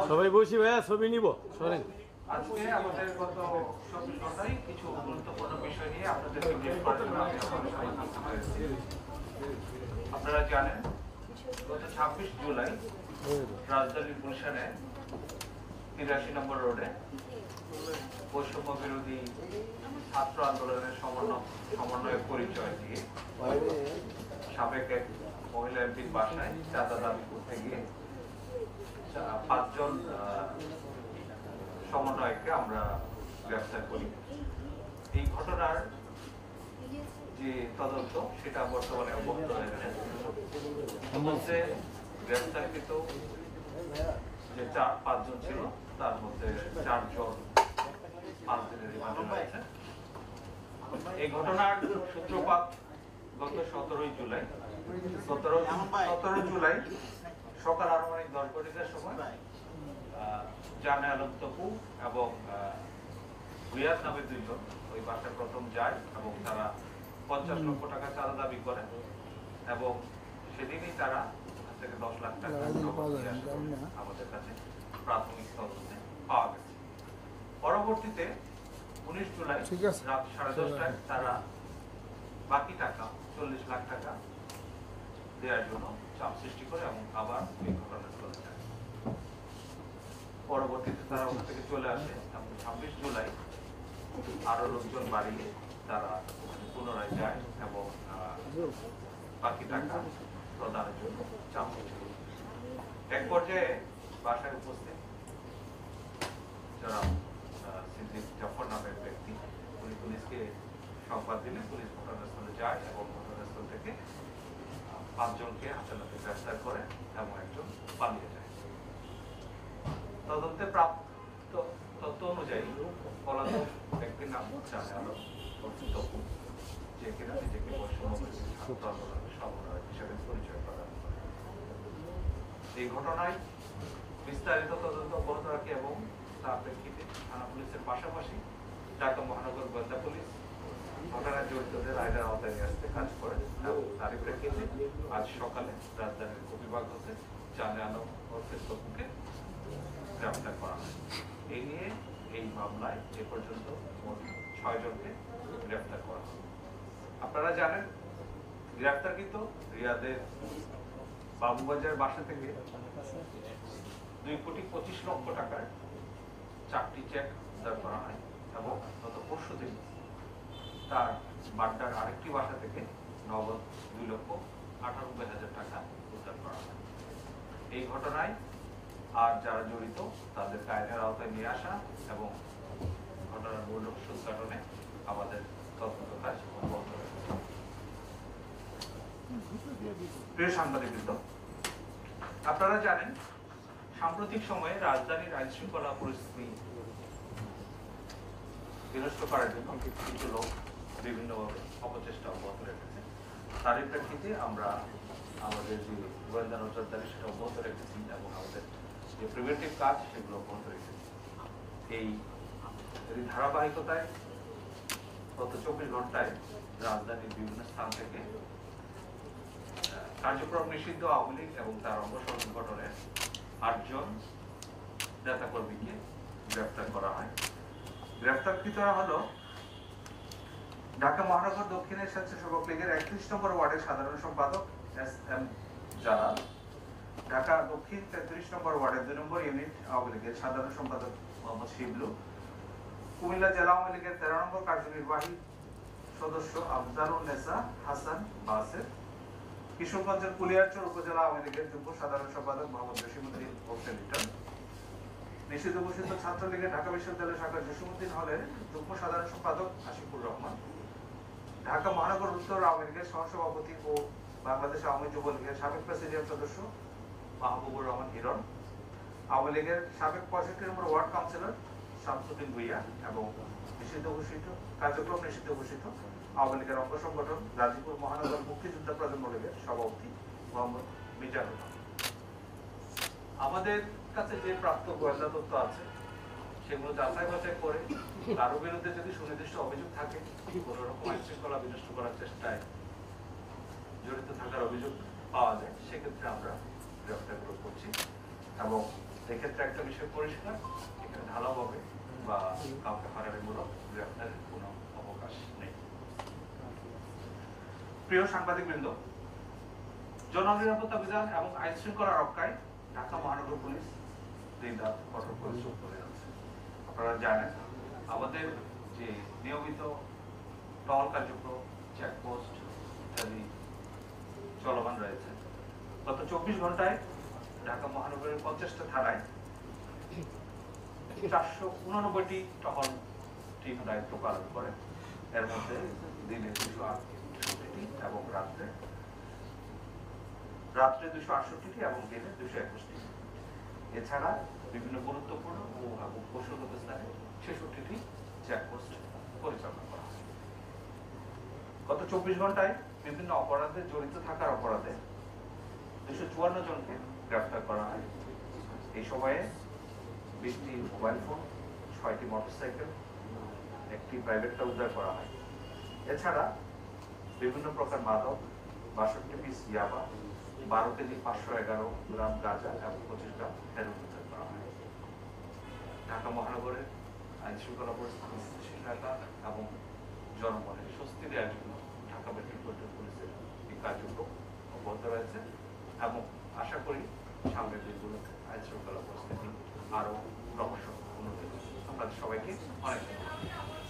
সবাই বসি ভাইয়া ছবি নিব সরেন। আজকে আমাদের গত 24 ঘন্টায় কিছু গুরুত্বপূর্ণ বিষয় নিয়ে আপনাদেরকে ব্রিফ করার জন্য আমি আপনাদের সামনে উপস্থিত হয়েছি। আপনারা জানেন গত 26 জুলাই রাজধানীর গুলশানে 83 নম্বর রোডে বৈষম্য বিরোধী ছাত্র আন্দোলনের সমন্বয়ের পরিচয় দিয়ে সাবেক এক মহিলা এমপির বাসায় চাঁদা দাবি করতে গিয়ে 5 জন সমন্বয়ককে আমরা গ্রেফতার করি। এই ঘটনার যে তদন্ত সেটা বর্তমানে অব্যাহত রয়েছে। মধ্যে গ্রেফতারকৃত যে 4-5 জন ছিল তার মধ্যে 4 জন 5 দিনের রিমান্ডে রয়েছে। এই ঘটনার সূত্রপাত গত 17 জুলাই সকাল আনুমানিক 10 ঘটিকার সময় জানে আলম তপু এবং রিয়াদ নামে 2 জন ওই বাসায় প্রথম যায় এবং তারা 50 লক্ষ টাকা চাঁদা দাবি করেন এবং সেদিনই তারা থেকে 10 লাখ টাকা আমাদের কাছে প্রাথমিক তদন্তে পাওয়া গেছে। পরবর্তীতে 19 জুলাই রাত 10:30টায় তারা বাকি টাকা 40 লাখ টাকা দেওয়ার জন্য চাপ সৃষ্টি করে এবং আবার এই ঘটনা চলে যায়। পরবর্তীতে তারা ওখান থেকে চলে আসে এবং 26 জুলাই আরো লোকজন বাড়িয়ে তারা পুনরায় যায় এবং বাকি টাকা প্রদানের জন্য চাপ সৃষ্টি করে। এক পর্যায়ে বাসায় উপস্থিত যারা সিদ্দিক জাফর নামের ব্যক্তি উনি পুলিশকে সংবাদ দিলে পুলিশ ঘটনাস্থলে যায় এবং ঘটনাস্থল থেকে 5 জনকে হাতে গ্রেফতার করে এবং একজন পালিয়ে যায়। তদন্তে প্রাপ্ত তথ্য অনুযায়ী পলাতক ব্যক্তির নাম জানে আলম তপু, যে কিনা নিজেকে বৈষম্য ছাত্র আন্দোলনের সমন্বয়ক হিসেবে পরিচয় প্রদান করে। এই ঘটনায় বিস্তারিত তদন্ত অব্যাহত রাখে এবং তার প্রেক্ষিতে থানা পুলিশের পাশাপাশি ঢাকা মহানগর গোয়েন্দা পুলিশ ঘটনায় জড়িতদের আইনের আওতায় নিয়ে আসতে কাজ করে এবং তারই প্রেক্ষিতে আজ সকালে রাজধানীর বিভাগ হতে জানে আলম তপুকে গ্রেফতার করা হয়। এই নিয়ে এই মামলায় এ পর্যন্ত মোট 6 জনকে গ্রেফতার করা হয়। আপনারা জানেন গ্রেফতারকৃত রিয়াদের বাবুবাজার বাসা থেকে 2,25,00,000 টাকার 4টি চেক উদ্ধার করা হয় এবং গত পরশুদিন তার বাড্ডার আরেকটি বাসা থেকে নগদ 2,98,000 টাকা উদ্ধার করা হয়। এই ঘটনায় আর যারা জড়িত তাদের আইনের আওতায় নিয়ে আসা এবং ঘটনার মূল রহস্য উদ্ঘাটনে আমাদের তদন্ত কাজ অব্যাহত রয়েছে। প্রিয় সাংবাদিকবৃন্দ, আপনারা জানেন সাম্প্রতিক সময়ে রাজধানীর আইন শৃঙ্খলা পরিস্থিতি বিনষ্ট করার জন্য কিছু লোক বিভিন্নভাবে অপচেষ্টা অব্যাহত রেখেছে। তারই প্রেক্ষিতে আমরা আমাদের যে গোয়েন্দা নজরদারি সেটা অব্যাহত রেখেছি এবং আমাদের যে প্রিভেন্টিভ কাজ সেগুলো অব্যাহত রেখেছি। এই ধারাবাহিকতায় গত 24 ঘন্টায় রাজধানীর বিভিন্ন স্থান থেকে কার্যক্রম নিষিদ্ধ আওয়ামী লীগ এবং তার অঙ্গ সংগঠনের 8 জন নেতাকর্মীকে গ্রেফতার করা হয়। গ্রেফতারকৃতরা হলো ঢাকা মহানগর দক্ষিণের স্বেচ্ছাসেবক লীগের 31 নম্বর ওয়ার্ডের সাধারণ সম্পাদক এস.এম. জালাল, ঢাকা দক্ষিণ 33 নম্বর ওয়ার্ডের 2 নম্বর ইউনিট আওয়ামী লীগের সাধারণ সম্পাদক মোহাম্মদ শিবলু, কুমিল্লা জেলা আওয়ামী লীগের 13 নম্বর কার্যনির্বাহী সদস্য আফজালুন নেসা হাসান বাসের, কিশোরগঞ্জের কুলিয়ারচর উপজেলা আওয়ামী লীগের যুগ্ম সাধারণ সম্পাদক মোহাম্মদ জসিমউদ্দিন হোসেন লিটন, নিষিদ্ধ ঘোষিত ছাত্রলীগের ঢাকা বিশ্ববিদ্যালয় শাখার জসিমউদ্দিন হলের যুগ্ম সাধারণ সম্পাদক আশিকুর রহমান, ঢাকা মহানগর উত্তর আওয়ামী লীগের সহসভাপতি ও বাংলাদেশ আওয়ামী যুবলীগের সাবেক প্রেসিডিয়াম সদস্য মাহবুবুর রহমান হিরণ, আওয়ামী লীগের সাবেক 65 নম্বর ওয়ার্ড কাউন্সিলর শামসুদ্দিন ভুইয়া এবং কার্যক্রম নিষিদ্ধ ঘোষিত আওয়ামী লীগের অঙ্গ সংগঠন গাজীপুর মহানগর মুক্তিযোদ্ধা প্রজন্ম লীগের সভাপতি মোহাম্মদ মিজানুর রহমান। আমাদের কাছে যে প্রাপ্ত গোয়েন্দা তথ্য আছে সেগুলো যাচাই বাছাই করে কারো বিরুদ্ধে যদি সুনির্দিষ্ট অভিযোগ থাকে, কোন রকম আইন শৃঙ্খলা বিনষ্ট করার চেষ্টায় জড়িত থাকার অভিযোগ পাওয়া যায়, সেক্ষেত্রে আমরা গ্রেফতার করছি এবং এক্ষেত্রে একটা বিষয় পরিষ্কার, এখানে ঢালাওভাবে বা কাউকে হারামিমূলক গ্রেফতারের কোনো অবকাশ নেই। প্রিয় সাংবাদিকবৃন্দ, জননিরাপত্তা বিধান এবং আইন শৃঙ্খলা রক্ষায় ঢাকা মহানগর পুলিশ দিনরাত কঠোর পরিশ্রম করে যাচ্ছে। আপনারা জানেন আমাদের যে নিয়মিত টহল কার্যক্রম, চেকপোস্ট ইত্যাদি চলমান রয়েছে। গত 24 ঘন্টায় ঢাকা মহানগরের 50টা থানায় 489টি টহল টিম দায়িত্ব পালন করে। এর মধ্যে দিনে 268টি এবং রাত্রে 268টি এবং দিনে 221টি। এছাড়া বিভিন্ন গুরুত্বপূর্ণ ও কৌশলগত স্থানে 66টি চেকপোস্ট পরিচালনা করা হয়। গত 24 ঘন্টায় বিভিন্ন অপরাধে জড়িত থাকার অপরাধে 254 জনকে গ্রেফতার করা হয়। এই সময়ে 20টি মোবাইল ফোন, 6টি মোটরসাইকেল, একটি প্রাইভেট কার উদ্ধার করা হয়। এছাড়া বিভিন্ন প্রকার মাদক, 62 পিস ইয়াবা, 12 কেজি 511 গ্রাম গাঁজা এবং 25 গ্রাম হেরোইন উদ্ধার করা হয়। ঢাকা মহানগরের আইন শৃঙ্খলা পরিস্থিতি স্থিতিশীল রাখা এবং জনমনের স্বস্তি দেওয়ার জন্য ঢাকা মেট্রোপলিটন পুলিশের এই কার্যক্রম অব্যাহত রয়েছে এবং আশা করি সামনের দিনগুলোতে আইন শৃঙ্খলা পরিস্থিতি আরো ক্রমশ উন্নতি হবে। আপনাদের সবাইকে অনেক ধন্যবাদ।